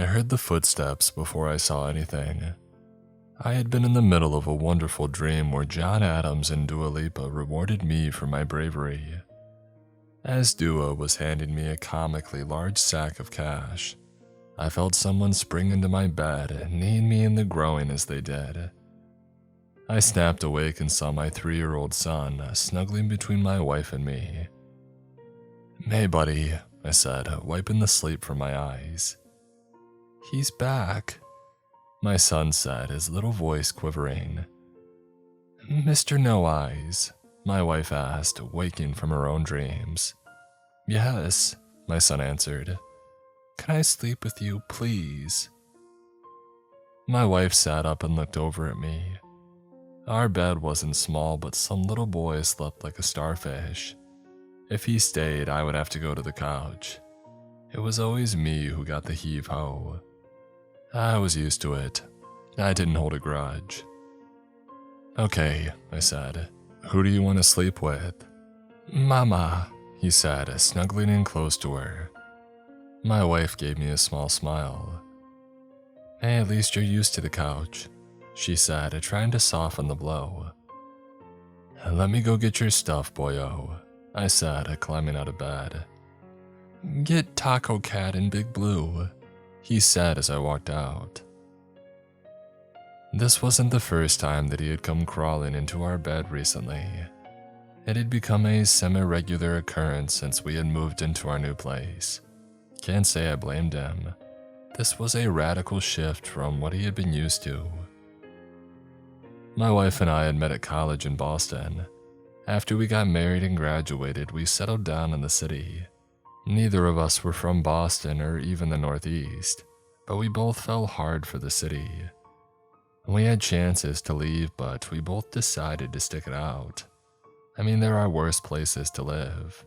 I heard the footsteps before I saw anything. I had been in the middle of a wonderful dream where John Adams and Dua Lipa rewarded me for my bravery. As Dua was handing me a comically large sack of cash, I felt someone spring into my bed, kneeing me in the groin as they did. I snapped awake and saw my 3-year-old son snuggling between my wife and me. "Hey, buddy," I said, wiping the sleep from my eyes. "He's back," my son said, his little voice quivering. "Mr. No Eyes?" my wife asked, waking from her own dreams. "Yes," my son answered. "Can I sleep with you, please?" My wife sat up and looked over at me. Our bed wasn't small, but some little boy slept like a starfish. If he stayed, I would have to go to the couch. It was always me who got the heave-ho. I was used to it. I didn't hold a grudge. "Okay," I said. "Who do you want to sleep with?" "Mama," he said, snuggling in close to her. My wife gave me a small smile. "Hey, at least you're used to the couch," she said, trying to soften the blow. "Let me go get your stuff, boyo," I said, climbing out of bed. "Get Taco Cat and Big Blue," he said as I walked out. This wasn't the first time that he had come crawling into our bed recently. It had become a semi-regular occurrence since we had moved into our new place. Can't say I blamed him. This was a radical shift from what he had been used to. My wife and I had met at college in Boston. After we got married and graduated, we settled down in the city. Neither of us were from Boston or even the Northeast, but we both fell hard for the city. We had chances to leave, but we both decided to stick it out. I mean, there are worse places to live.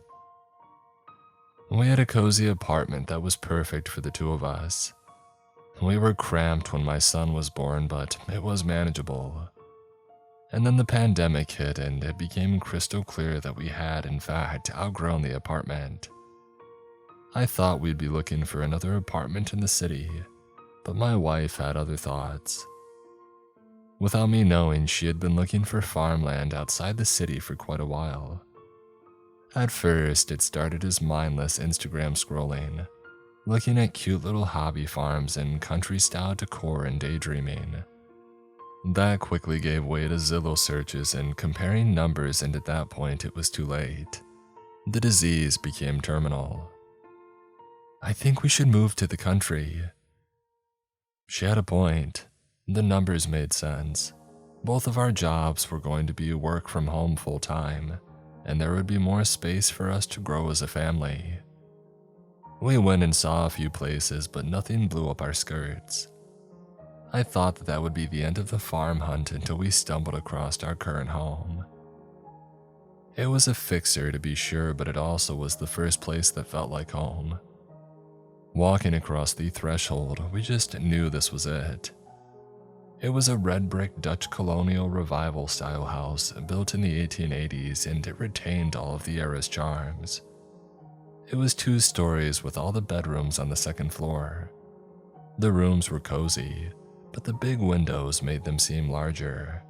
We had a cozy apartment that was perfect for the two of us. We were cramped when my son was born, but it was manageable. And then the pandemic hit and it became crystal clear that we had, in fact, outgrown the apartment. I thought we'd be looking for another apartment in the city, but my wife had other thoughts. Without me knowing, she had been looking for farmland outside the city for quite a while. At first, it started as mindless Instagram scrolling, looking at cute little hobby farms and country-style decor and daydreaming. That quickly gave way to Zillow searches and comparing numbers, and at that point it was too late. The disease became terminal. "I think we should move to the country." She had a point. The numbers made sense. Both of our jobs were going to be work from home full-time, and there would be more space for us to grow as a family. We went and saw a few places, but nothing blew up our skirts. I thought that would be the end of the farm hunt until we stumbled across our current home. It was a fixer to be sure, but it also was the first place that felt like home. Walking across the threshold, we just knew this was it. It was a red brick Dutch colonial revival style house built in the 1880s, and it retained all of the era's charms. It was 2 stories with all the bedrooms on the second floor. The rooms were cozy, but the big windows made them seem larger.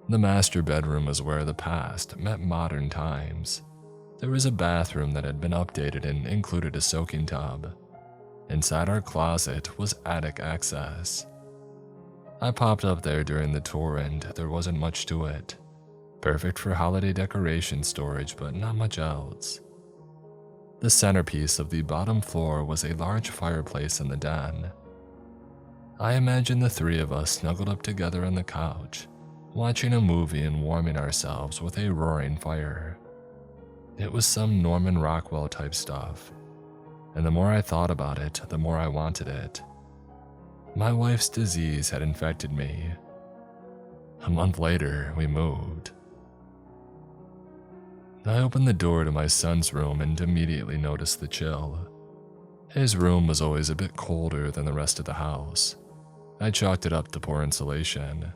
The master bedroom was where the past met modern times. There was a bathroom that had been updated and included a soaking tub. Inside our closet was attic access. I popped up there during the tour and there wasn't much to it. Perfect for holiday decoration storage, but not much else. The centerpiece of the bottom floor was a large fireplace in the den. I imagine the 3 of us snuggled up together on the couch, watching a movie and warming ourselves with a roaring fire. It was some Norman Rockwell type stuff, and the more I thought about it, the more I wanted it. My wife's disease had infected me. A month later, we moved. I opened the door to my son's room and immediately noticed the chill. His room was always a bit colder than the rest of the house. I chalked it up to poor insulation.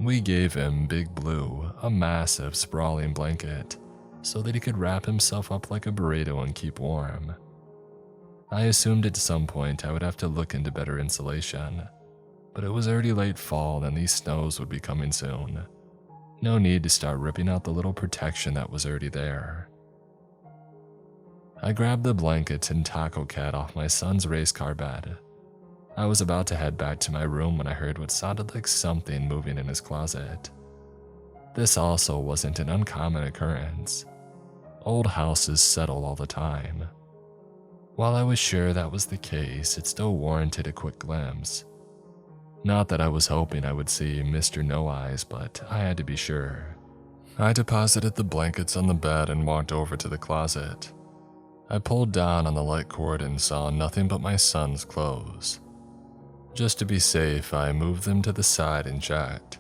We gave him Big Blue, a massive sprawling blanket, so that he could wrap himself up like a burrito and keep warm. I assumed at some point I would have to look into better insulation, but it was already late fall and these snows would be coming soon. No need to start ripping out the little protection that was already there. I grabbed the blankets and taco cat off my son's race car bed. I was about to head back to my room when I heard what sounded like something moving in his closet. This also wasn't an uncommon occurrence. Old houses settle all the time. While I was sure that was the case, it still warranted a quick glimpse. Not that I was hoping I would see Mr. No Eyes, but I had to be sure. I deposited the blankets on the bed and walked over to the closet. I pulled down on the light cord and saw nothing but my son's clothes. Just to be safe, I moved them to the side and checked.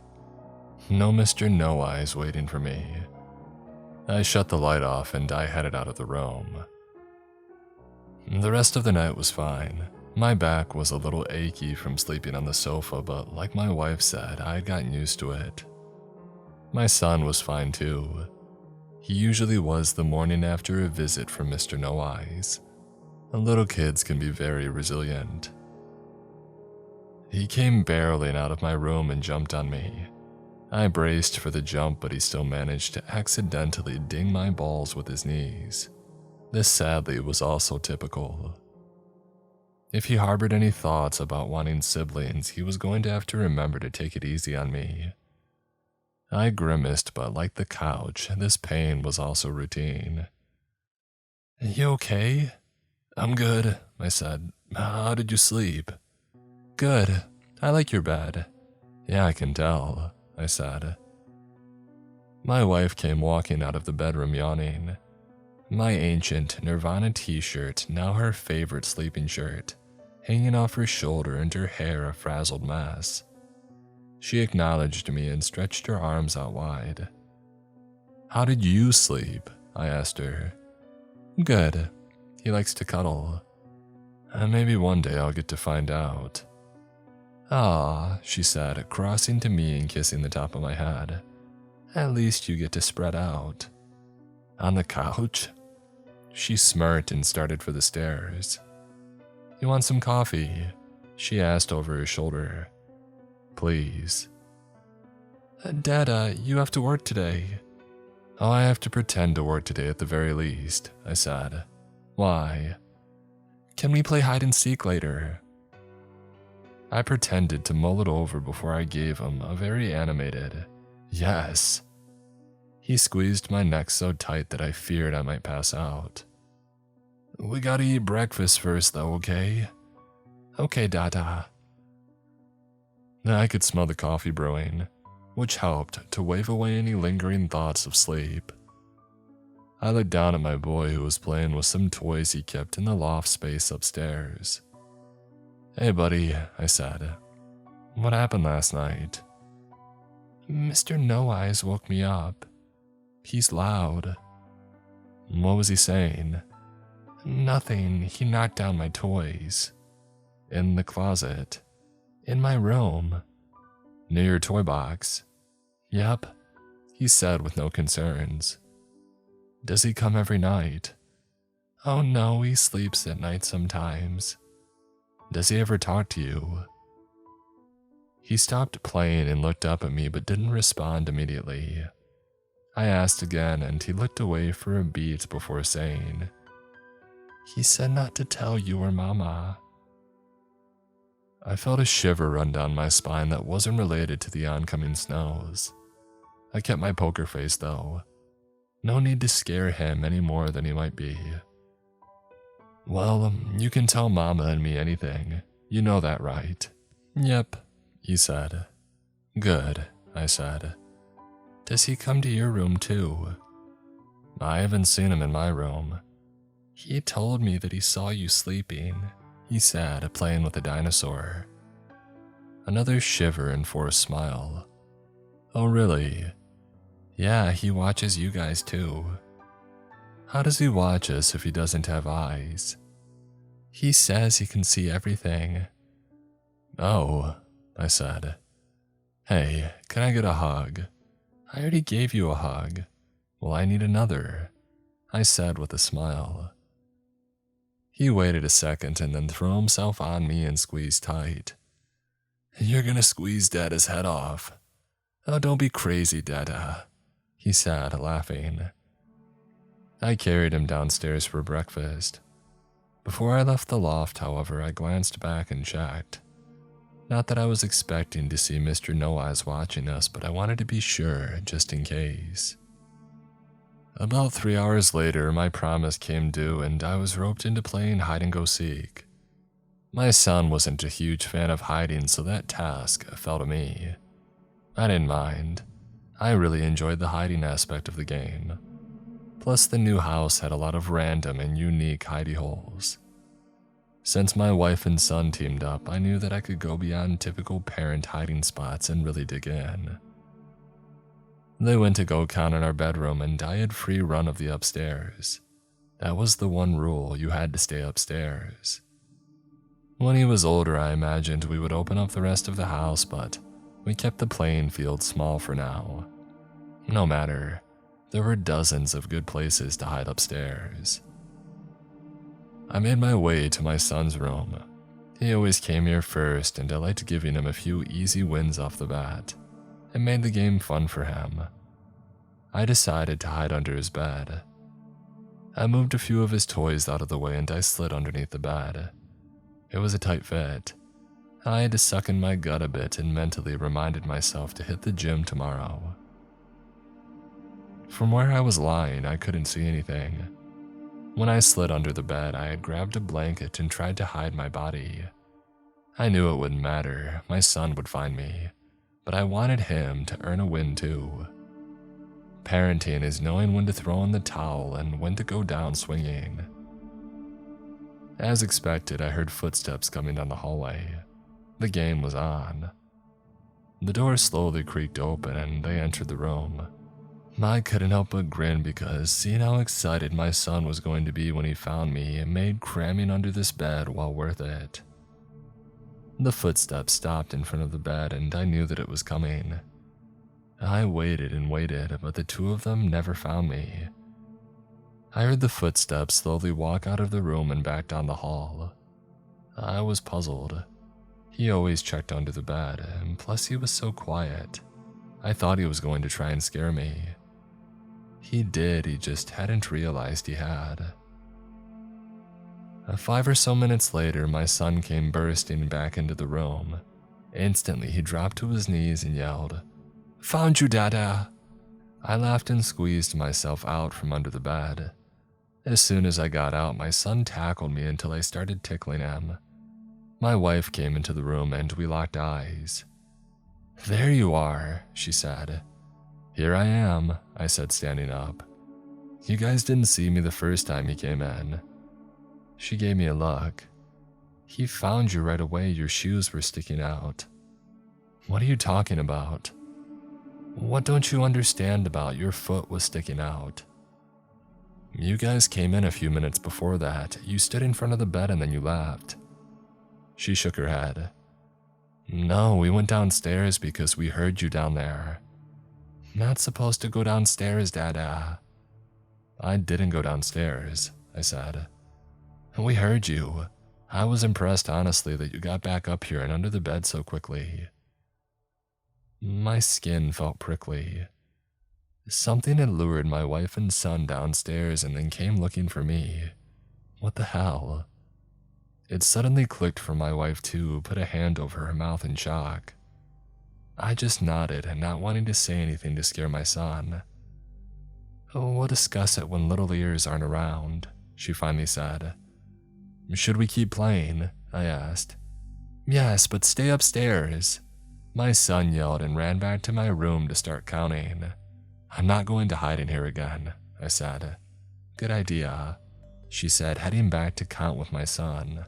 No Mr. No Eyes waiting for me. I shut the light off and I headed out of the room. The rest of the night was fine. My back was a little achy from sleeping on the sofa, but like my wife said, I had gotten used to it. My son was fine too. He usually was the morning after a visit from Mr. No Eyes. Little kids can be very resilient. He came barreling out of my room and jumped on me. I braced for the jump, but he still managed to accidentally ding my balls with his knees. This sadly was also typical. If he harbored any thoughts about wanting siblings, he was going to have to remember to take it easy on me. I grimaced, but like the couch, this pain was also routine. "You okay?" "I'm good," I said. "How did you sleep?" "Good. I like your bed." "Yeah, I can tell," I said. My wife came walking out of the bedroom yawning. My ancient Nirvana t-shirt, now her favorite sleeping shirt, hanging off her shoulder and her hair a frazzled mess. She acknowledged me and stretched her arms out wide. "How did you sleep?" I asked her. "Good. He likes to cuddle." Maybe one day I'll get to find out." "Ah," she said, crossing to me and kissing the top of my head. "At least you get to spread out." "On the couch?" She smirked and started for the stairs. "You want some coffee?" she asked over her shoulder. "Please." "Dada, you have to work today." "Oh, I have to pretend to work today at the very least," I said. "Why?" "Can we play hide and seek later?" I pretended to mull it over before I gave him a very animated yes. He squeezed my neck so tight that I feared I might pass out. "We gotta eat breakfast first though, okay?" "Okay, Dada." I could smell the coffee brewing, which helped to wave away any lingering thoughts of sleep. I looked down at my boy who was playing with some toys he kept in the loft space upstairs. "Hey buddy," I said. "What happened last night?" "Mr. No Eyes woke me up. He's loud." "What was he saying?" "Nothing. He knocked down my toys." "In the closet?" "In my room." "Near your toy box?" "Yep," he said with no concerns. "Does he come every night?" "Oh no, he sleeps at night sometimes." "Does he ever talk to you?" He stopped playing and looked up at me but didn't respond immediately. I asked again and he looked away for a beat before saying, "He said not to tell you or Mama." I felt a shiver run down my spine that wasn't related to the oncoming snows. I kept my poker face though. No need to scare him any more than he might be. "Well, you can tell Mama and me anything. You know that, right?" "Yep," he said. "Good," I said. "Does he come to your room too?" "I haven't seen him in my room." "He told me that he saw you sleeping," he said, playing with a dinosaur. Another shiver and forced smile. "Oh really?" "Yeah, he watches you guys too." "How does he watch us if he doesn't have eyes?" "He says he can see everything." "Oh," I said. "Hey, can I get a hug?" "I already gave you a hug." "Well, I need another," I said with a smile. He waited a second and then threw himself on me and squeezed tight. "You're gonna squeeze Dada's head off." "Oh, don't be crazy, Dada," he said, laughing. I carried him downstairs for breakfast. Before I left the loft, however, I glanced back and checked. Not that I was expecting to see Mr. No Eyes watching us, but I wanted to be sure, just in case. About 3 hours later, my promise came due and I was roped into playing hide-and-go-seek. My son wasn't a huge fan of hiding, so that task fell to me. I didn't mind. I really enjoyed the hiding aspect of the game. Plus, the new house had a lot of random and unique hidey holes. Since my wife and son teamed up, I knew that I could go beyond typical parent hiding spots and really dig in. They went to go count in our bedroom and I had free run of the upstairs. That was the one rule, you had to stay upstairs. When he was older, I imagined we would open up the rest of the house, but we kept the playing field small for now. No matter, there were dozens of good places to hide upstairs. I made my way to my son's room. He always came here first and I liked giving him a few easy wins off the bat. It made the game fun for him. I decided to hide under his bed. I moved a few of his toys out of the way and I slid underneath the bed. It was a tight fit. I had to suck in my gut a bit and mentally reminded myself to hit the gym tomorrow. From where I was lying, I couldn't see anything. When I slid under the bed, I had grabbed a blanket and tried to hide my body. I knew it wouldn't matter, my son would find me, but I wanted him to earn a win too. Parenting is knowing when to throw in the towel and when to go down swinging. As expected, I heard footsteps coming down the hallway. The game was on. The door slowly creaked open and they entered the room. I couldn't help but grin because seeing how excited my son was going to be when he found me made cramming under this bed well worth it. The footsteps stopped in front of the bed and I knew that it was coming. I waited and waited, but the two of them never found me. I heard the footsteps slowly walk out of the room and back down the hall. I was puzzled. He always checked under the bed, and plus he was so quiet. I thought he was going to try and scare me. He did, he just hadn't realized he had. 5 or so minutes later, my son came bursting back into the room. Instantly, he dropped to his knees and yelled, "Found you, Dada!" I laughed and squeezed myself out from under the bed. As soon as I got out, my son tackled me until I started tickling him. My wife came into the room and we locked eyes. "There you are," she said. "Here I am," I said, standing up. "You guys didn't see me the first time he came in." She gave me a look. "He found you right away, your shoes were sticking out." "What are you talking about?" "What don't you understand about your foot was sticking out?" "You guys came in a few minutes before that. You stood in front of the bed and then you left." She shook her head. "No, we went downstairs because we heard you down there." "Not supposed to go downstairs, Dada." "I didn't go downstairs," I said. "We heard you. I was impressed, honestly, that you got back up here and under the bed so quickly." My skin felt prickly. Something had lured my wife and son downstairs and then came looking for me. What the hell? It suddenly clicked for my wife too, who put a hand over her mouth in shock. I just nodded, not wanting to say anything to scare my son. "We'll discuss it when little ears aren't around," she finally said. "Should we keep playing?" I asked. "Yes, but stay upstairs." My son yelled and ran back to my room to start counting. "I'm not going to hide in here again," I said. "Good idea," she said, heading back to count with my son.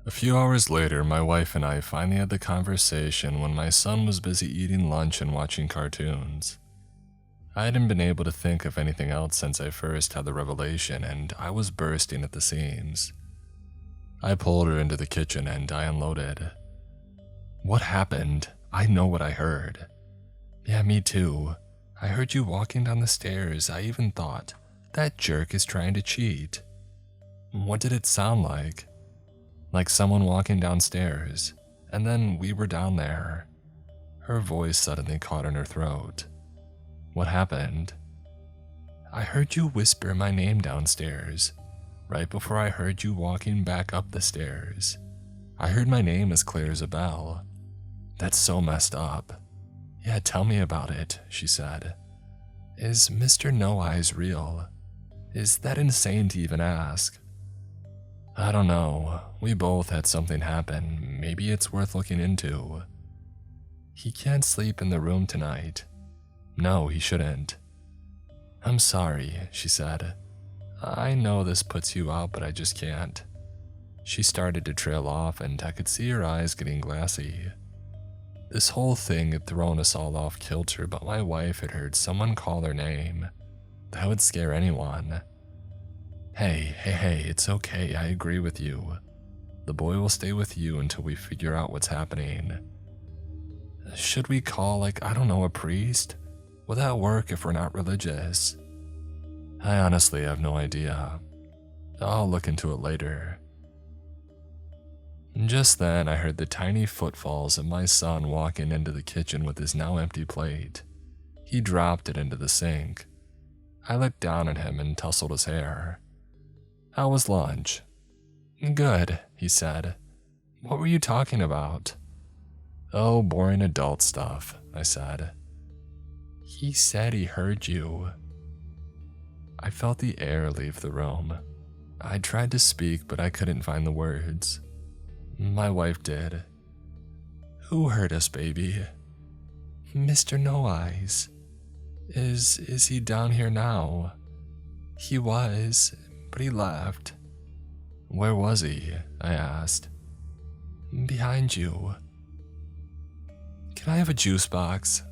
A few hours later, my wife and I finally had the conversation when my son was busy eating lunch and watching cartoons. I hadn't been able to think of anything else since I first had the revelation, and I was bursting at the seams. I pulled her into the kitchen and I unloaded. "What happened? I know what I heard." "Yeah, me too. I heard you walking down the stairs. I even thought, that jerk is trying to cheat." What did it sound like? Like someone walking downstairs, and then we were down there. Her voice suddenly caught in her throat. What happened? I heard you whisper my name downstairs, right before I heard you walking back up the stairs. I heard my name as clear as a bell. That's so messed up. Yeah, tell me about it, she said. Is Mr. No Eyes real? Is that insane to even ask? I don't know. We both had something happen. Maybe it's worth looking into. He can't sleep in the room tonight. No, he shouldn't. I'm sorry, she said. I know this puts you out, but I just can't. She started to trail off, and I could see her eyes getting glassy. This whole thing had thrown us all off kilter, but my wife had heard someone call her name. That would scare anyone. Hey, it's okay, I agree with you. The boy will stay with you until we figure out what's happening. Should we call, I don't know, a priest? Will that work if we're not religious? I honestly have no idea. I'll look into it later. Just then, I heard the tiny footfalls of my son walking into the kitchen with his now empty plate. He dropped it into the sink. I looked down at him and tousled his hair. How was lunch? Good, he said. What were you talking about? Oh, boring adult stuff, I said. He said he heard you. I felt the air leave the room. I tried to speak, but I couldn't find the words. My wife did. Who hurt us, baby? Mr. No Eyes. Is he down here now? He was, but he left. Where was he? I asked. Behind you. Can I have a juice box?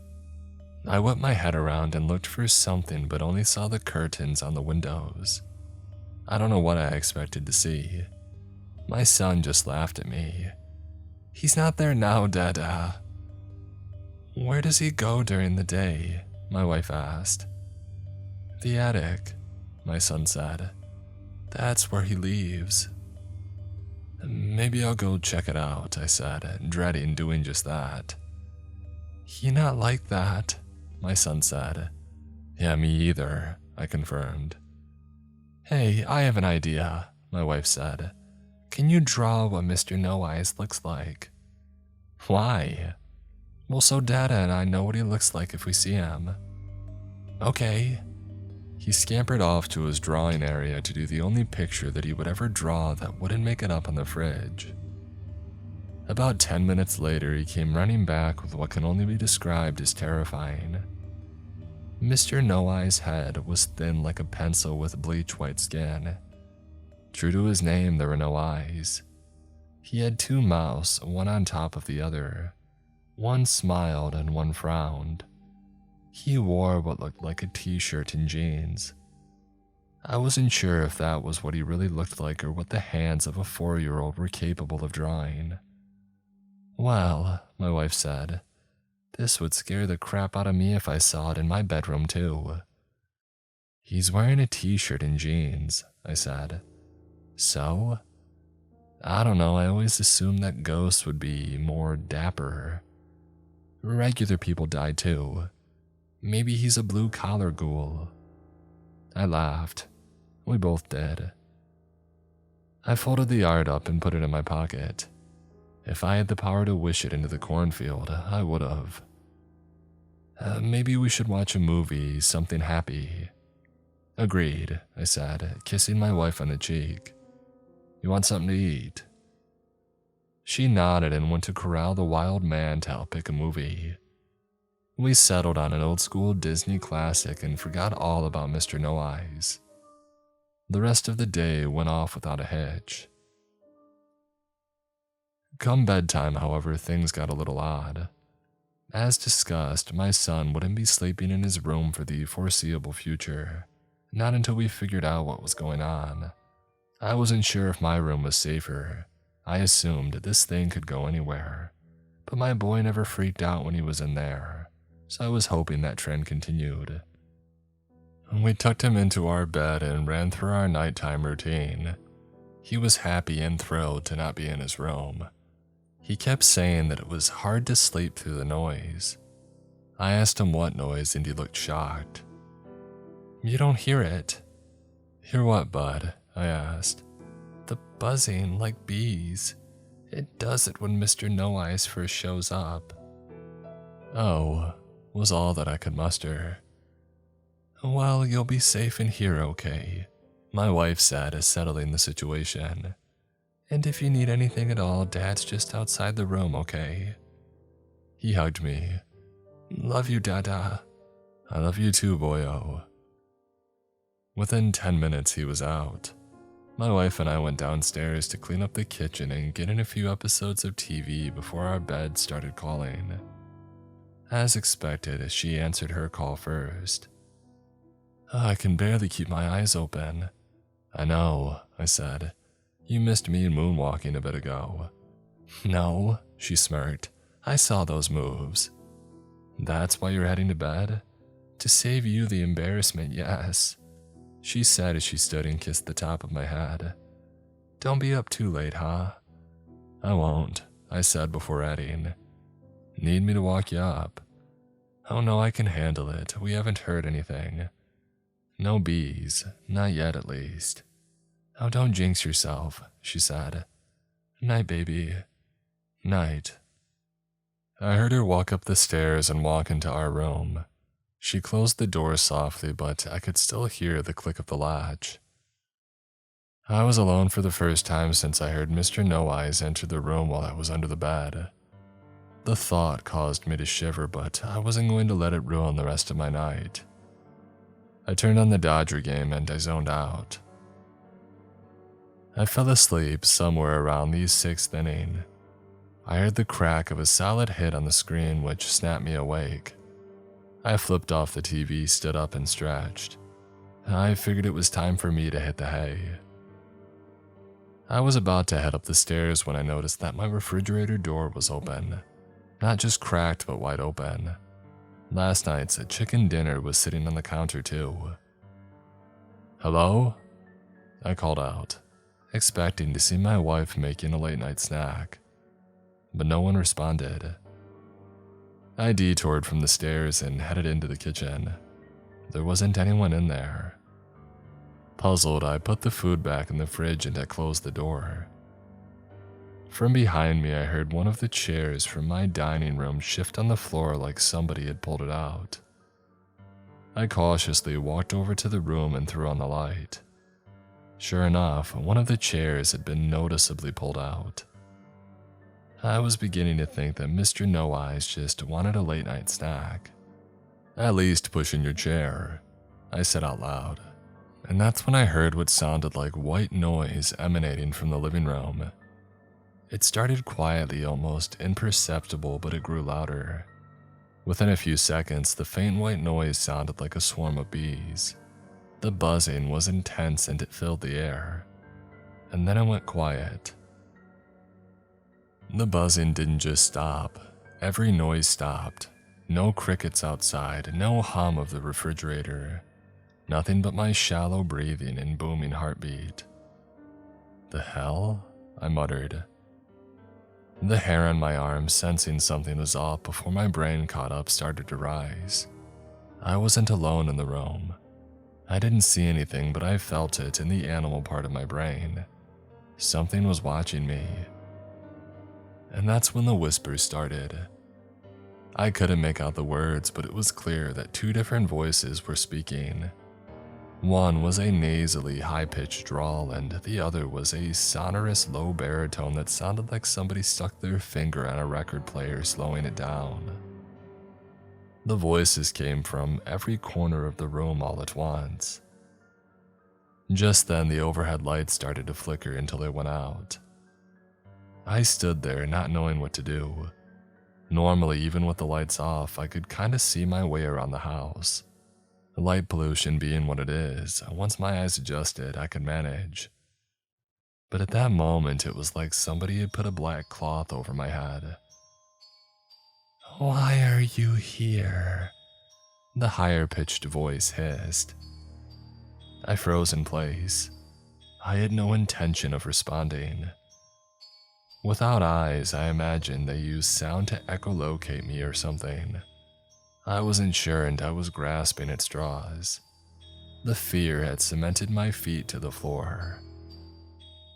I whipped my head around and looked for something, but only saw the curtains on the windows. I don't know what I expected to see. My son just laughed at me. He's not there now, Dada. Where does he go during the day? My wife asked. The attic, my son said. That's where he leaves. Maybe I'll go check it out, I said, dreading doing just that. He not like that, my son said. Yeah, me either, I confirmed. Hey, I have an idea, my wife said. Can you draw what Mr. No Eyes looks like? Why? Well, so Dada and I know what he looks like if we see him. Okay. He scampered off to his drawing area to do the only picture that he would ever draw that wouldn't make it up on the fridge. About 10 minutes later, he came running back with what can only be described as terrifying. Mr. No Eyes' head was thin like a pencil with bleach white skin. True to his name, there were no eyes. He had two mouths, one on top of the other. One smiled and one frowned. He wore what looked like a t-shirt and jeans. I wasn't sure if that was what he really looked like or what the hands of a 4-year-old were capable of drawing. Well, my wife said, this would scare the crap out of me if I saw it in my bedroom too. He's wearing a t-shirt and jeans, I said. So? I don't know, I always assumed that ghosts would be more dapper. Regular people die too. Maybe he's a blue-collar ghoul. I laughed. We both did. I folded the art up and put it in my pocket. If I had the power to wish it into the cornfield, I would have. Maybe we should watch a movie, something happy. Agreed, I said, kissing my wife on the cheek. You want something to eat? She nodded and went to corral the wild man to help pick a movie. We settled on an old-school Disney classic and forgot all about Mr. No Eyes. The rest of the day went off without a hitch. Come bedtime, however, things got a little odd. As discussed, my son wouldn't be sleeping in his room for the foreseeable future, not until we figured out what was going on. I wasn't sure if my room was safer. I assumed this thing could go anywhere, but my boy never freaked out when he was in there, so I was hoping that trend continued. We tucked him into our bed and ran through our nighttime routine. He was happy and thrilled to not be in his room. He kept saying that it was hard to sleep through the noise. I asked him what noise and he looked shocked. "You don't hear it." "Hear what, bud?" I asked. "The buzzing like bees. It does it when Mr. No Eyes first shows up." "Oh," was all that I could muster. "Well, you'll be safe in here, okay?" my wife said, settling the situation. "And if you need anything at all, Dad's just outside the room, okay?" He hugged me. "Love you, Dada." "I love you too, boyo." Within 10 minutes, he was out. My wife and I went downstairs to clean up the kitchen and get in a few episodes of TV before our bed started calling. As expected, she answered her call first. "I can barely keep my eyes open." "I know," I said. "You missed me moonwalking a bit ago." "No," she smirked. "I saw those moves." "That's why you're heading to bed?" "To save you the embarrassment, yes," she said as she stood and kissed the top of my head. "Don't be up too late, huh?" "I won't," I said before adding. "Need me to walk you up?" "Oh no, I can handle it. We haven't heard anything." "No bees, not yet at least." "Oh, don't jinx yourself," she said. "Night, baby." "Night." I heard her walk up the stairs and walk into our room. She closed the door softly, but I could still hear the click of the latch. I was alone for the first time since I heard Mr. No Eyes enter the room while I was under the bed. The thought caused me to shiver, but I wasn't going to let it ruin the rest of my night. I turned on the Dodger game and I zoned out. I fell asleep somewhere around the 6th inning. I heard the crack of a solid hit on the screen, which snapped me awake. I flipped off the TV, stood up, and stretched. I figured it was time for me to hit the hay. I was about to head up the stairs when I noticed that my refrigerator door was open. Not just cracked, but wide open. Last night's chicken dinner was sitting on the counter too. "Hello?" I called out, expecting to see my wife making a late-night snack. But no one responded. I detoured from the stairs and headed into the kitchen. There wasn't anyone in there. Puzzled, I put the food back in the fridge and I closed the door. From behind me, I heard one of the chairs from my dining room shift on the floor like somebody had pulled it out. I cautiously walked over to the room and threw on the light. Sure enough, one of the chairs had been noticeably pulled out. I was beginning to think that Mr. No Eyes just wanted a late-night snack. "At least push in your chair," I said out loud. And that's when I heard what sounded like white noise emanating from the living room. It started quietly, almost imperceptible, but it grew louder. Within a few seconds, the faint white noise sounded like a swarm of bees. The buzzing was intense and it filled the air. And then it went quiet. The buzzing didn't just stop. Every noise stopped. No crickets outside, no hum of the refrigerator. Nothing but my shallow breathing and booming heartbeat. "The hell?" I muttered. The hair on my arm, sensing something was off before my brain caught up, started to rise. I wasn't alone in the room. I didn't see anything, but I felt it in the animal part of my brain. Something was watching me. And that's when the whispers started. I couldn't make out the words, but it was clear that two different voices were speaking. One was a nasally, high-pitched drawl, and the other was a sonorous, low baritone that sounded like somebody stuck their finger on a record player, slowing it down. The voices came from every corner of the room all at once. Just then, the overhead lights started to flicker until they went out. I stood there, not knowing what to do. Normally, even with the lights off, I could kind of see my way around the house. Light pollution being what it is, once my eyes adjusted, I could manage. But at that moment, it was like somebody had put a black cloth over my head. "Why are you here?" the higher-pitched voice hissed. I froze in place. I had no intention of responding. Without eyes, I imagined they used sound to echolocate me or something. I wasn't sure and I was grasping at straws. The fear had cemented my feet to the floor.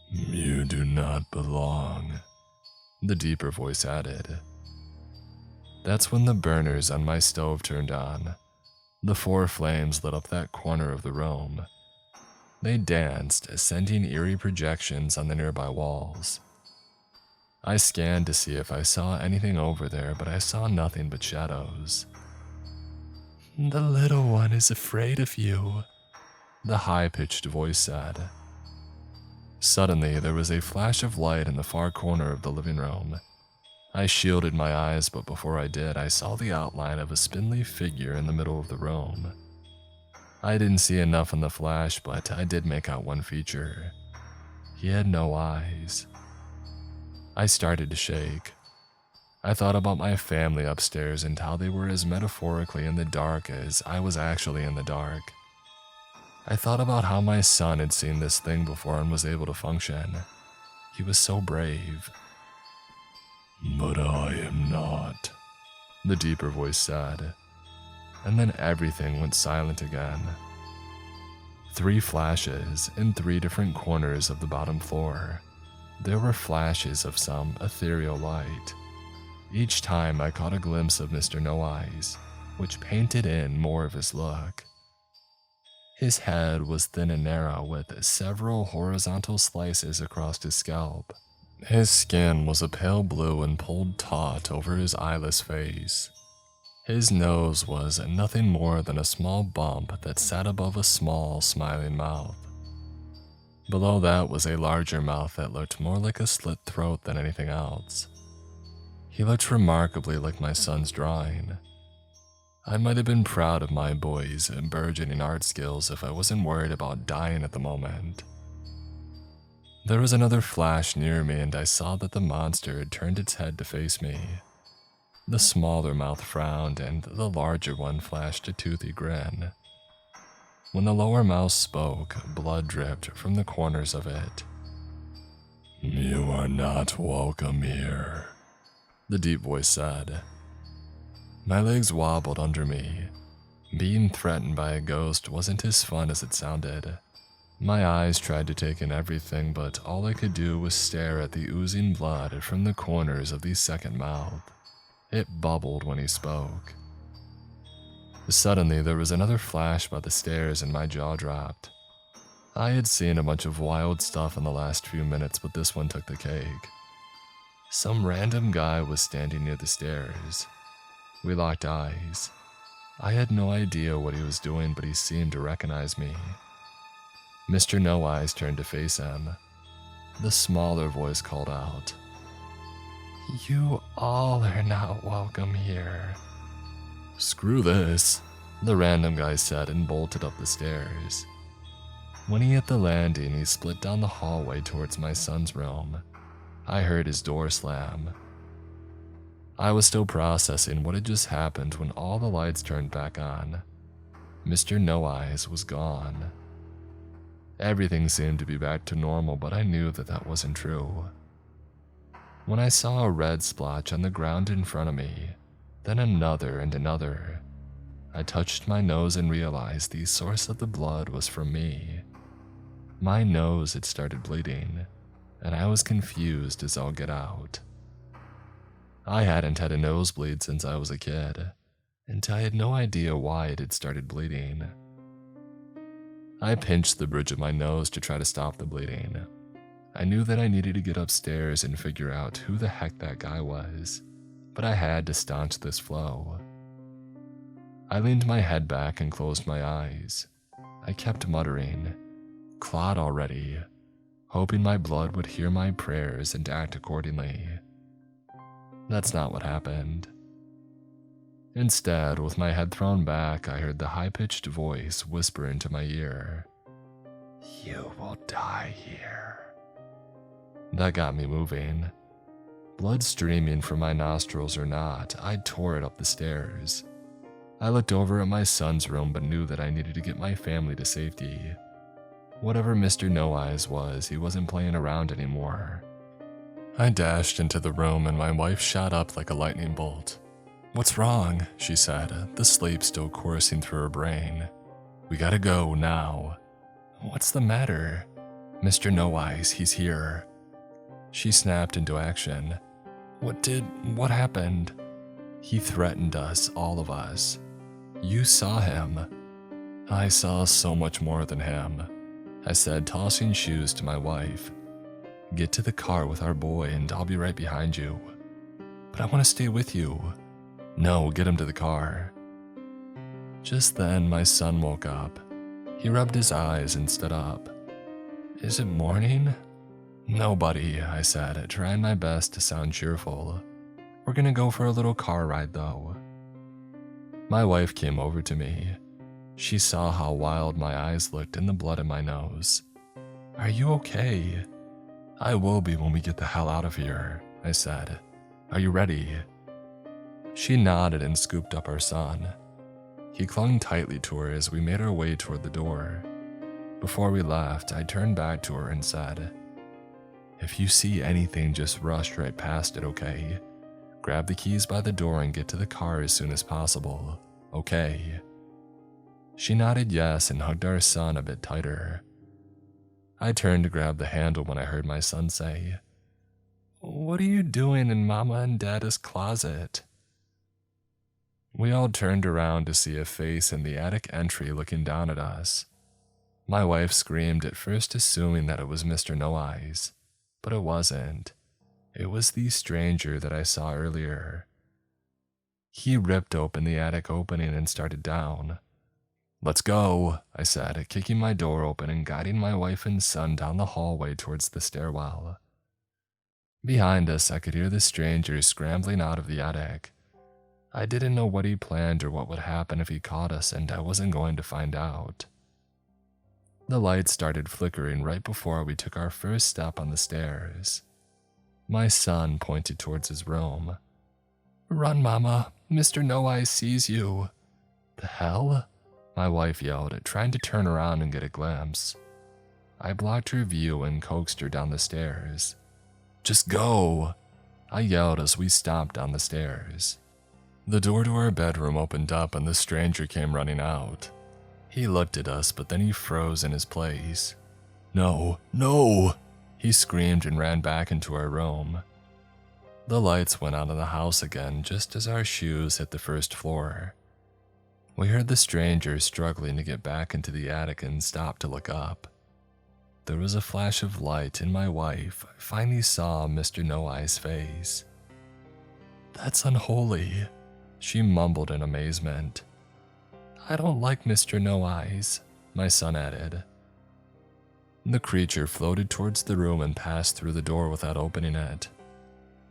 "You do not belong," the deeper voice added. That's when the burners on my stove turned on. The 4 flames lit up that corner of the room. They danced, sending eerie projections on the nearby walls. I scanned to see if I saw anything over there, but I saw nothing but shadows. "The little one is afraid of you," the high-pitched voice said. Suddenly, there was a flash of light in the far corner of the living room. I shielded my eyes, but before I did, I saw the outline of a spindly figure in the middle of the room. I didn't see enough in the flash, but I did make out one feature. He had no eyes. I started to shake. I thought about my family upstairs and how they were as metaphorically in the dark as I was actually in the dark. I thought about how my son had seen this thing before and was able to function. He was so brave. "But I am not," the deeper voice said. And then everything went silent again. 3 flashes in 3 different corners of the bottom floor. There were flashes of some ethereal light. Each time I caught a glimpse of Mr. No Eyes, which painted in more of his look. His head was thin and narrow with several horizontal slices across his scalp. His skin was a pale blue and pulled taut over his eyeless face. His nose was nothing more than a small bump that sat above a small, smiling mouth. Below that was a larger mouth that looked more like a slit throat than anything else. He looked remarkably like my son's drawing. I might have been proud of my boy's burgeoning art skills if I wasn't worried about dying at the moment. There was another flash near me and I saw that the monster had turned its head to face me. The smaller mouth frowned and the larger one flashed a toothy grin. When the lower mouth spoke, blood dripped from the corners of it. "You are not welcome here," the deep voice said. My legs wobbled under me. Being threatened by a ghost wasn't as fun as it sounded. My eyes tried to take in everything, but all I could do was stare at the oozing blood from the corners of the second mouth. It bubbled when he spoke. Suddenly, there was another flash by the stairs and my jaw dropped. I had seen a bunch of wild stuff in the last few minutes, but this one took the cake. Some random guy was standing near the stairs. We locked eyes. I had no idea what he was doing, but he seemed to recognize me. Mr. No Eyes turned to face him. The smaller voice called out, "You all are not welcome here." "Screw this," the random guy said and bolted up the stairs. When he hit the landing, he split down the hallway towards my son's room. I heard his door slam. I was still processing what had just happened when all the lights turned back on. Mr. No Eyes was gone. Everything seemed to be back to normal, but I knew that that wasn't true. When I saw a red splotch on the ground in front of me, then another and another, I touched my nose and realized the source of the blood was from me. My nose had started bleeding, and I was confused as all get out. I hadn't had a nosebleed since I was a kid, and I had no idea why it had started bleeding. I pinched the bridge of my nose to try to stop the bleeding. I knew that I needed to get upstairs and figure out who the heck that guy was, but I had to staunch this flow. I leaned my head back and closed my eyes. I kept muttering, "Clot already," hoping my blood would hear my prayers and act accordingly. That's not what happened. Instead, with my head thrown back, I heard the high-pitched voice whisper into my ear, "You will die here." That got me moving. Blood streaming from my nostrils or not, I tore it up the stairs. I looked over at my son's room but knew that I needed to get my family to safety. Whatever Mr. No Eyes was, he wasn't playing around anymore. I dashed into the room and my wife shot up like a lightning bolt. "What's wrong?" she said, the sleep still coursing through her brain. "We gotta go now." "What's the matter?" "Mr. No Eyes, he's here." She snapped into action. What happened?" "He threatened us, all of us." "You saw him." "I saw so much more than him," I said, tossing shoes to my wife. "Get to the car with our boy and I'll be right behind you." "But I want to stay with you." "No, get him to the car." Just then, my son woke up. He rubbed his eyes and stood up. "Is it morning?" "No, buddy," I said, trying my best to sound cheerful. "We're gonna go for a little car ride, though." My wife came over to me. She saw how wild my eyes looked and the blood in my nose. "Are you okay?" "I will be when we get the hell out of here," I said. "Are you ready?" She nodded and scooped up our son. He clung tightly to her as we made our way toward the door. Before we left, I turned back to her and said, "If you see anything, just rush right past it, okay? Grab the keys by the door and get to the car as soon as possible, okay?" She nodded yes and hugged our son a bit tighter. I turned to grab the handle when I heard my son say, "What are you doing in Mama and Dada's closet?" We all turned around to see a face in the attic entry looking down at us. My wife screamed, at first assuming that it was Mr. No Eyes, but it wasn't. It was the stranger that I saw earlier. He ripped open the attic opening and started down. "Let's go," I said, kicking my door open and guiding my wife and son down the hallway towards the stairwell. Behind us, I could hear the stranger scrambling out of the attic. I didn't know what he planned or what would happen if he caught us, and I wasn't going to find out. The lights started flickering right before we took our first step on the stairs. My son pointed towards his room. "Run, Mama. Mr. No Eyes sees you." "The hell?" my wife yelled, trying to turn around and get a glimpse. I blocked her view and coaxed her down the stairs. "Just go," I yelled as we stomped down the stairs. The door to our bedroom opened up and the stranger came running out. He looked at us, but then he froze in his place. "No, no!" he screamed and ran back into our room. The lights went out in the house again just as our shoes hit the first floor. We heard the stranger struggling to get back into the attic and stopped to look up. There was a flash of light and my wife finally saw Mr. No Eyes' face. "That's unholy," she mumbled in amazement. "I don't like Mr. No Eyes," my son added. The creature floated towards the room and passed through the door without opening it.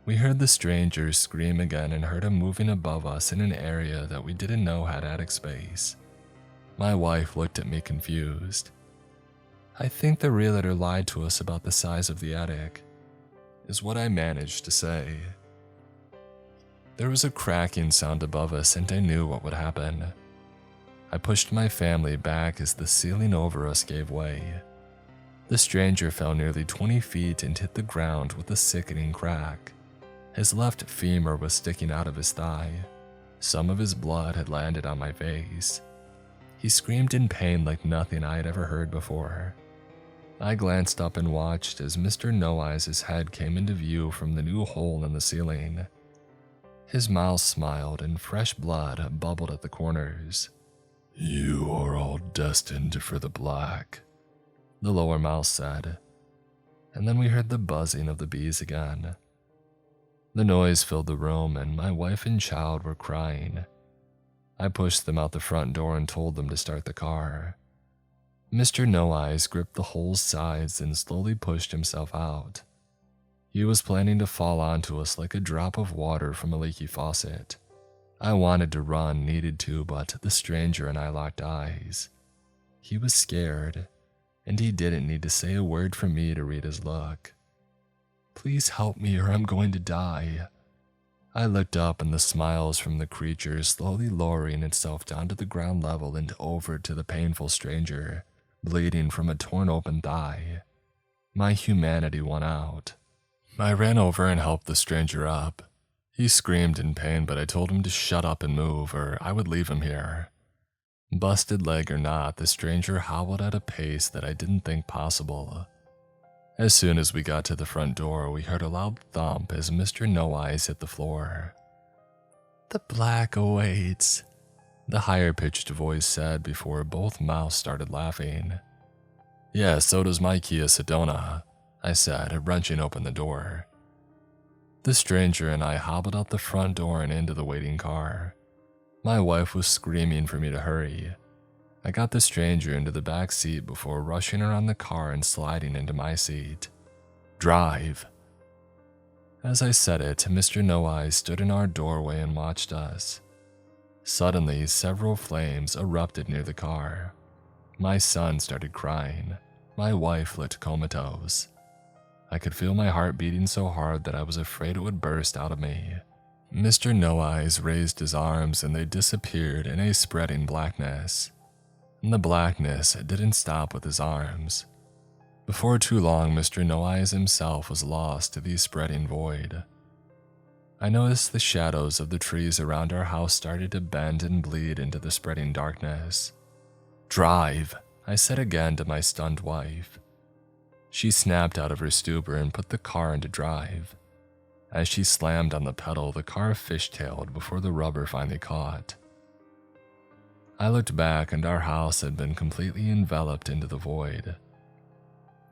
We heard the stranger scream again and heard him moving above us in an area that we didn't know had attic space. My wife looked at me confused. "I think the realtor lied to us about the size of the attic," is what I managed to say. There was a cracking sound above us and I knew what would happen. I pushed my family back as the ceiling over us gave way. The stranger fell nearly 20 feet and hit the ground with a sickening crack. His left femur was sticking out of his thigh. Some of his blood had landed on my face. He screamed in pain like nothing I had ever heard before. I glanced up and watched as Mr. No Eyes' head came into view from the new hole in the ceiling. His mouth smiled and fresh blood bubbled at the corners. "You are all destined for the black," the lower mouth said. And then we heard the buzzing of the bees again. The noise filled the room and my wife and child were crying. I pushed them out the front door and told them to start the car. Mr. No Eyes gripped the hole's sides and slowly pushed himself out. He was planning to fall onto us like a drop of water from a leaky faucet. I wanted to run, needed to, but the stranger and I locked eyes. He was scared, and he didn't need to say a word for me to read his look. "Please help me or I'm going to die." I looked up and the smiles from the creature slowly lowering itself down to the ground level and over to the painful stranger. bleeding from a torn open thigh. My humanity won out. I ran over and helped the stranger up. He screamed in pain, but I told him to shut up and move, or I would leave him here. Busted leg or not, the stranger howled at a pace that I didn't think possible. As soon as we got to the front door, we heard a loud thump as Mr. No Eyes hit the floor. "The black awaits," the higher-pitched voice said before both mouths started laughing. "Yeah, so does my Kia Sedona," I said, wrenching open the door. The stranger and I hobbled out the front door and into the waiting car. My wife was screaming for me to hurry. I got the stranger into the back seat before rushing around the car and sliding into my seat. "Drive." As I said it, Mr. No Eyes stood in our doorway and watched us. Suddenly, several flames erupted near the car. My son started crying. My wife looked comatose. I could feel my heart beating so hard that I was afraid it would burst out of me. Mr. No Eyes raised his arms and they disappeared in a spreading blackness. And the blackness didn't stop with his arms. Before too long, Mr. No Eyes himself was lost to the spreading void. I noticed the shadows of the trees around our house started to bend and bleed into the spreading darkness. "Drive," I said again to my stunned wife. She snapped out of her stupor and put the car into drive. As she slammed on the pedal, the car fishtailed before the rubber finally caught. I looked back and our house had been completely enveloped into the void.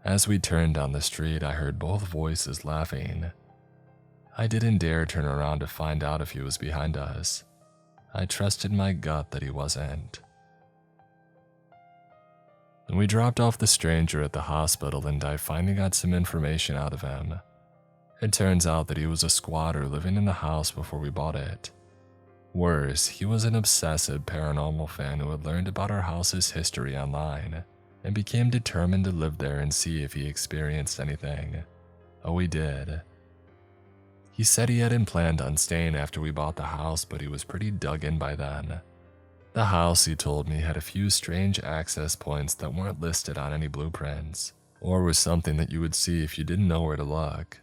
As we turned down the street, I heard both voices laughing. I didn't dare turn around to find out if he was behind us. I trusted my gut that he wasn't. We dropped off the stranger at the hospital and I finally got some information out of him. It turns out that he was a squatter living in the house before we bought it. Worse, he was an obsessive paranormal fan who had learned about our house's history online and became determined to live there and see if he experienced anything. Oh, he did. He said he hadn't planned on staying after we bought the house, but he was pretty dug in by then. The house, he told me, had a few strange access points that weren't listed on any blueprints, or was something that you would see if you didn't know where to look.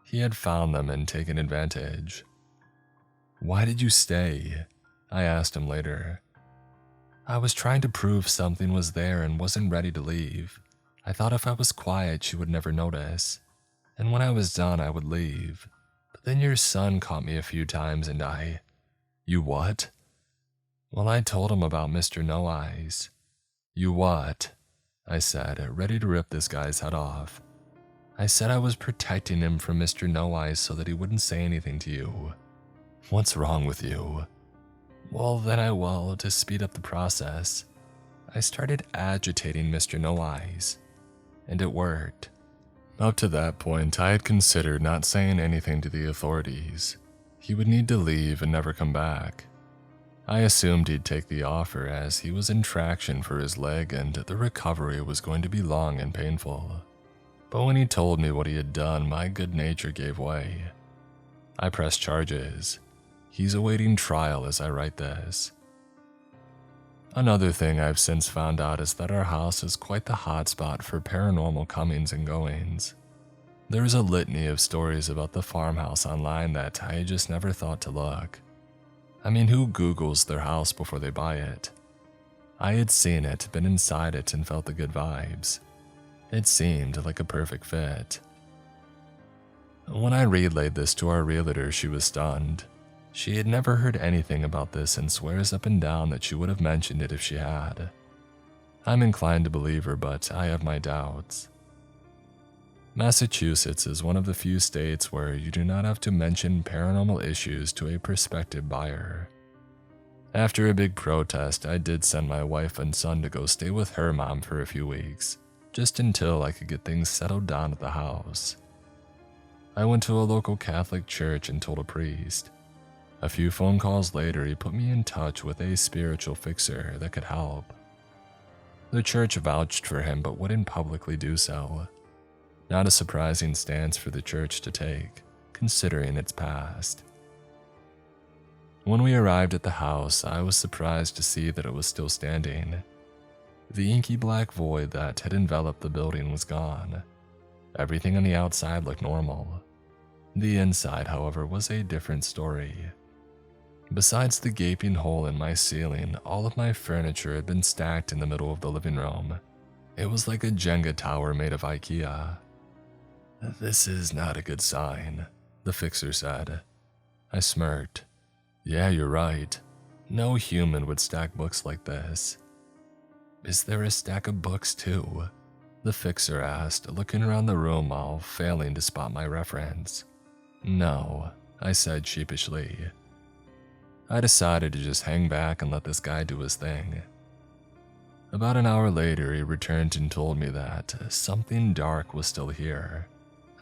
He had found them and taken advantage. "Why did you stay?" I asked him later. "I was trying to prove something was there and wasn't ready to leave. I thought if I was quiet, she would never notice. And when I was done, I would leave. But then your son caught me a few times and I..." "You what?" "Well, I told him about Mr. No Eyes." "You what?" I said, ready to rip this guy's head off. "I said I was protecting him from Mr. No Eyes so that he wouldn't say anything to you." "What's wrong with you?" "Well, then to speed up the process, I started agitating Mr. No Eyes. And it worked." Up to that point, I had considered not saying anything to the authorities. He would need to leave and never come back. I assumed he'd take the offer as he was in traction for his leg and the recovery was going to be long and painful. But when he told me what he had done, my good nature gave way. I pressed charges. He's awaiting trial as I write this. Another thing I've since found out is that our house is quite the hotspot for paranormal comings and goings. There is a litany of stories about the farmhouse online that I just never thought to look. I mean, who Googles their house before they buy it? I had seen it, been inside it, and felt the good vibes. It seemed like a perfect fit. When I relayed this to our realtor, she was stunned. She had never heard anything about this and swears up and down that she would have mentioned it if she had. I'm inclined to believe her, but I have my doubts. Massachusetts is one of the few states where you do not have to mention paranormal issues to a prospective buyer. After a big protest, I did send my wife and son to go stay with her mom for a few weeks, just until I could get things settled down at the house. I went to a local Catholic church and told a priest. A few phone calls later, he put me in touch with a spiritual fixer that could help. The church vouched for him but wouldn't publicly do so. Not a surprising stance for the church to take, considering its past. When we arrived at the house, I was surprised to see that it was still standing. The inky black void that had enveloped the building was gone. Everything on the outside looked normal. The inside, however, was a different story. Besides the gaping hole in my ceiling, all of my furniture had been stacked in the middle of the living room. It was like a Jenga tower made of IKEA. "This is not a good sign," the fixer said. I smirked. "Yeah, you're right. No human would stack books like this." "Is there a stack of books too?" the fixer asked, looking around the room while failing to spot my reference. "No," I said sheepishly. I decided to just hang back and let this guy do his thing. About an hour later, he returned and told me that something dark was still here.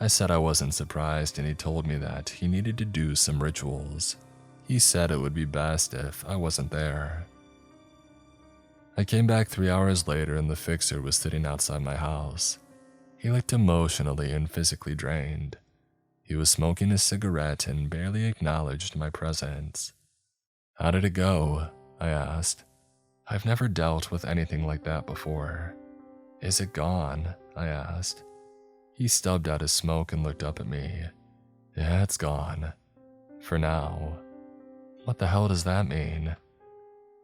I said I wasn't surprised, and he told me that he needed to do some rituals. He said it would be best if I wasn't there. I came back 3 hours later, and the fixer was sitting outside my house. He looked emotionally and physically drained. He was smoking a cigarette and barely acknowledged my presence. "How did it go?" I asked. I've never dealt with anything like that before. "Is it gone?" I asked. He stubbed out his smoke and looked up at me. "Yeah, it's gone. For now." "What the hell does that mean?"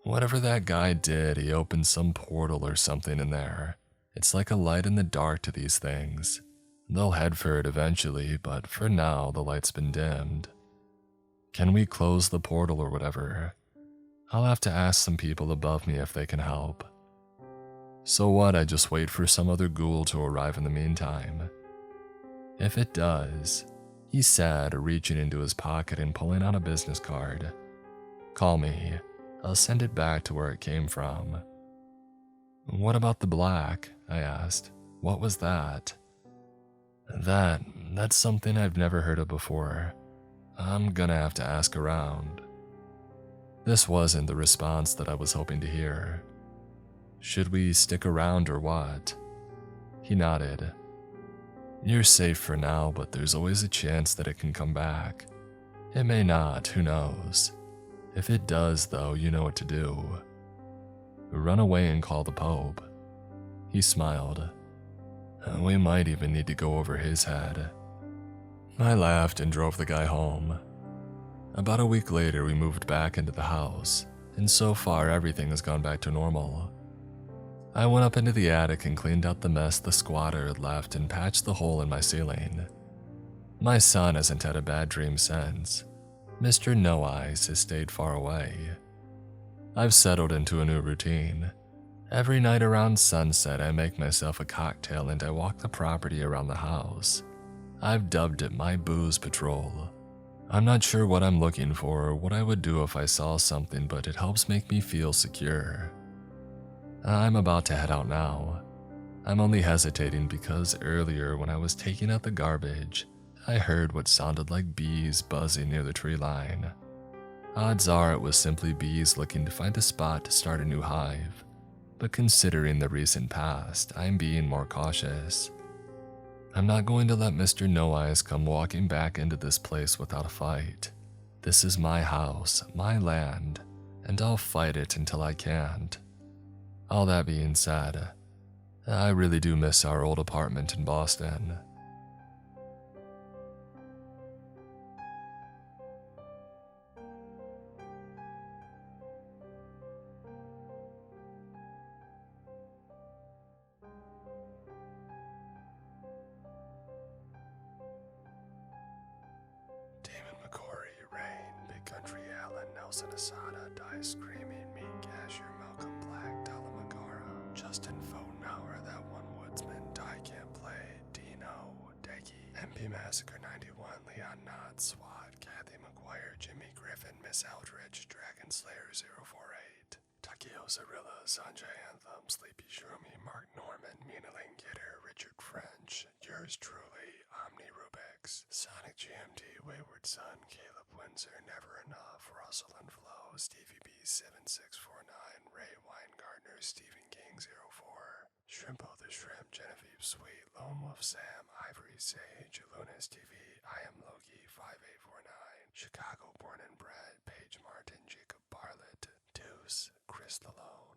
"Whatever that guy did, he opened some portal or something in there. It's like a light in the dark to these things. They'll head for it eventually, but for now the light's been dimmed. Can we close the portal or whatever? I'll have to ask some people above me if they can help." "So what, I just wait for some other ghoul to arrive in the meantime?" "If it does," he said, reaching into his pocket and pulling out a business card. "Call me. I'll send it back to where it came from." "What about the black?" I asked. "What was that?" That's something I've never heard of before. I'm gonna have to ask around." This wasn't the response that I was hoping to hear. "Should we stick around or what?" He nodded. "You're safe for now, but there's always a chance that it can come back. It may not, who knows. If it does, though, you know what to do. Run away and call the Pope." He smiled. "We might even need to go over his head." I laughed and drove the guy home. About a week later, we moved back into the house, and so far everything has gone back to normal. I went up into the attic and cleaned out the mess the squatter had left and patched the hole in my ceiling. My son hasn't had a bad dream since. Mr. No Eyes has stayed far away. I've settled into a new routine. Every night around sunset, I make myself a cocktail and I walk the property around the house. I've dubbed it my booze patrol. I'm not sure what I'm looking for or what I would do if I saw something, but it helps make me feel secure. I'm about to head out now. I'm only hesitating because earlier when I was taking out the garbage, I heard what sounded like bees buzzing near the tree line. Odds are it was simply bees looking to find a spot to start a new hive. But considering the recent past, I'm being more cautious. I'm not going to let Mr. No Eyes come walking back into this place without a fight. This is my house, my land, and I'll fight it until I can't. All that being said, I really do miss our old apartment in Boston. Country Allen, Nelson Asada, Die Screaming, Me, Cashier, Malcolm Black, Talamagara, Justin Fotenauer, That One Woodsman, Die Can't Play, Dino, Deggy, MP Massacre 91, Leon Knott, SWAT, Kathy McGuire, Jimmy Griffin, Miss Eldridge, Dragon Slayer 048, Takeo Zarilla, Sanjay Anthem, Sleepy Shroomy, Mark Norman, Mina Lane Kidder, Richard French, yours truly, Omni Rubix, Sonic GMT, Wayward Son, Caleb Windsor, Never Enough, Russell and Flo, Stevie B 7649, Ray Weingartner, Stephen King 04, Shrimpo the Shrimp, Genevieve Sweet, Lone Wolf Sam, Ivory Sage, Lunas TV, I Am Loki 5849, Chicago Born and Bred, Paige Martin, Jacob Barlett, Deuce, Chris Lalone.